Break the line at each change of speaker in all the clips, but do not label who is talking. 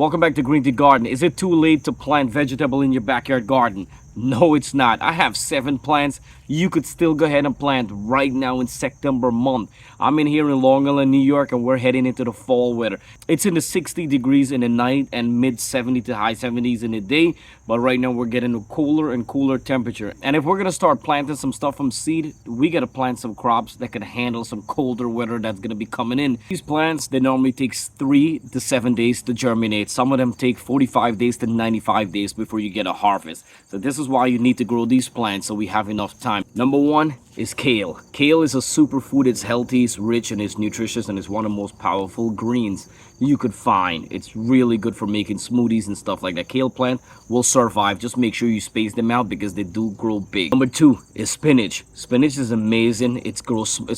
Welcome back to Green Tea Garden. Is it too late to plant vegetable in your backyard garden? No, it's not. I have 7 plants. You could still go ahead and plant right now in September month. I'm in here in Long Island, New York, and we're heading into the fall weather. It's in the 60 degrees in the night and mid 70 to high 70s in the day. But right now we're getting a cooler and cooler temperature. And if we're going to start planting some stuff from seed, we got to plant some crops that can handle some colder weather that's going to be coming in. These plants, they normally take 3 to 7 days to germinate. Some of them take 45 days to 95 days before you get a harvest. So this is why you need to grow these plants so we have enough time. Number 1 is kale. Kale is a superfood. It's healthy, it's rich, and it's nutritious, and it's one of the most powerful greens you could find. It's really good for making smoothies and stuff like that. Kale plant will survive. Just make sure you space them out because they do grow big. Number 2 is spinach. Spinach is amazing. It's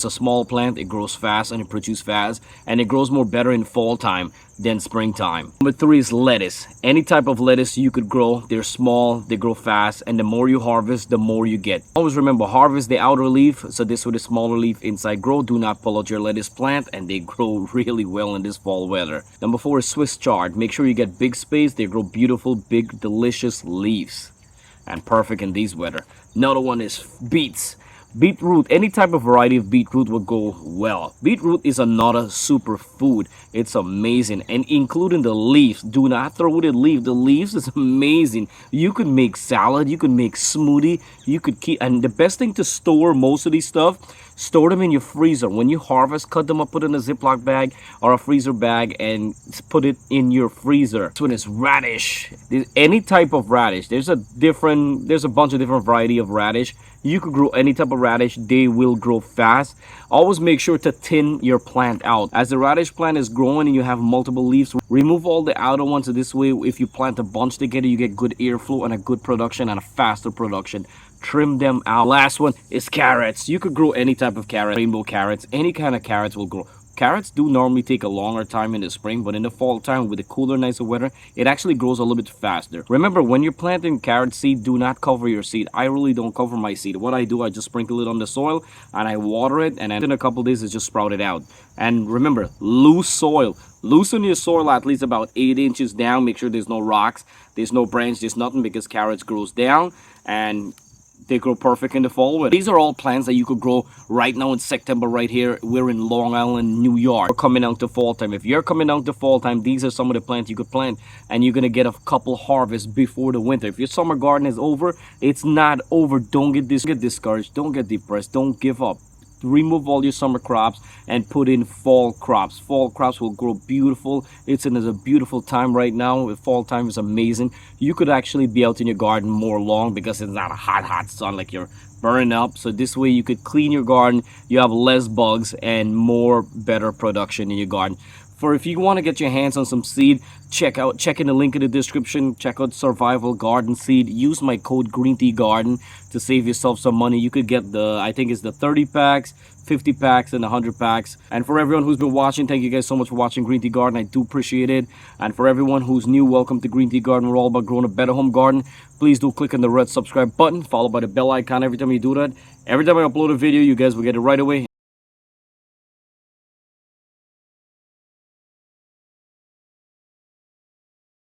a small plant. It grows fast and it produces fast, and it grows more better in fall time than springtime. Number 3 is lettuce. Any type of lettuce you could grow. They're small, they grow fast, and the more you harvest, the more you get. Always remember, harvest the outer leaf, so this with the smaller leaf inside grow. Do not pull out your lettuce plant, and they grow really well in this fall weather. Number 4 is Swiss chard. Make sure you get big space. They grow beautiful, big, delicious leaves, and perfect in these weather. Another one is beets. Beetroot, any type of variety of beetroot will go well. Beetroot is another super food. It's amazing, and including the leaves. Do not throw the leaf. The leaves is amazing. You could make salad, you could make smoothie, you could keep, and the best thing to store most of these stuff, store them in your freezer. When you harvest, cut them up, put in a Ziploc bag or a freezer bag, and put it in your freezer. This one is radish. Any type of radish. There's a bunch of different variety of radish. You could grow any type of radish. They will grow fast. Always make sure to thin your plant out. As the radish plant is growing and you have multiple leaves, remove all the outer ones. So this way, if you plant a bunch together, you get good airflow and a good production and a faster production. Trim them out. Last one is carrots. You could grow any type of carrot, rainbow carrots, any kind of carrots will grow. Carrots do normally take a longer time in the spring, but in the fall time with the cooler, nicer weather, it actually grows a little bit faster. Remember, when you're planting carrot seed, do not cover your seed. I really don't cover my seed. What I do, I just sprinkle it on the soil and I water it, and then in a couple days, it's just sprouted out. And remember, loose soil. Loosen your soil at least about 8 inches down. Make sure there's no rocks, there's no branch, there's nothing, because carrots grows down and they grow perfect in the fall weather. These are all plants that you could grow right now in September. Right here, we're in Long Island, New York. We're coming out to fall time. If you're coming out to fall time, these are some of the plants you could plant, and you're gonna get a couple harvests before the winter. If your summer garden is over, it's not over. Don't get discouraged. Don't get depressed. Don't give up. Remove all your summer crops and put in fall crops. Fall crops will grow beautiful. It's in a beautiful time right now. Fall time is amazing. You could actually be out in your garden more long because it's not a hot sun like you're burning up. So this way you could clean your garden. You have less bugs and better production in your garden. For if you want to get your hands on some seed, check in the link in the description. Check out Survival Garden Seed. Use my code Green Tea Garden to save yourself some money. You could get I think it's the 30 packs, 50 packs, and 100 packs. And for everyone who's been watching, thank you guys so much for watching Green Tea Garden. I do appreciate it. And for everyone who's new, welcome to Green Tea Garden. We're all about growing a better home garden. Please do click on the red subscribe button, followed by the bell icon every time you do that. Every time I upload a video, you guys will get it right away.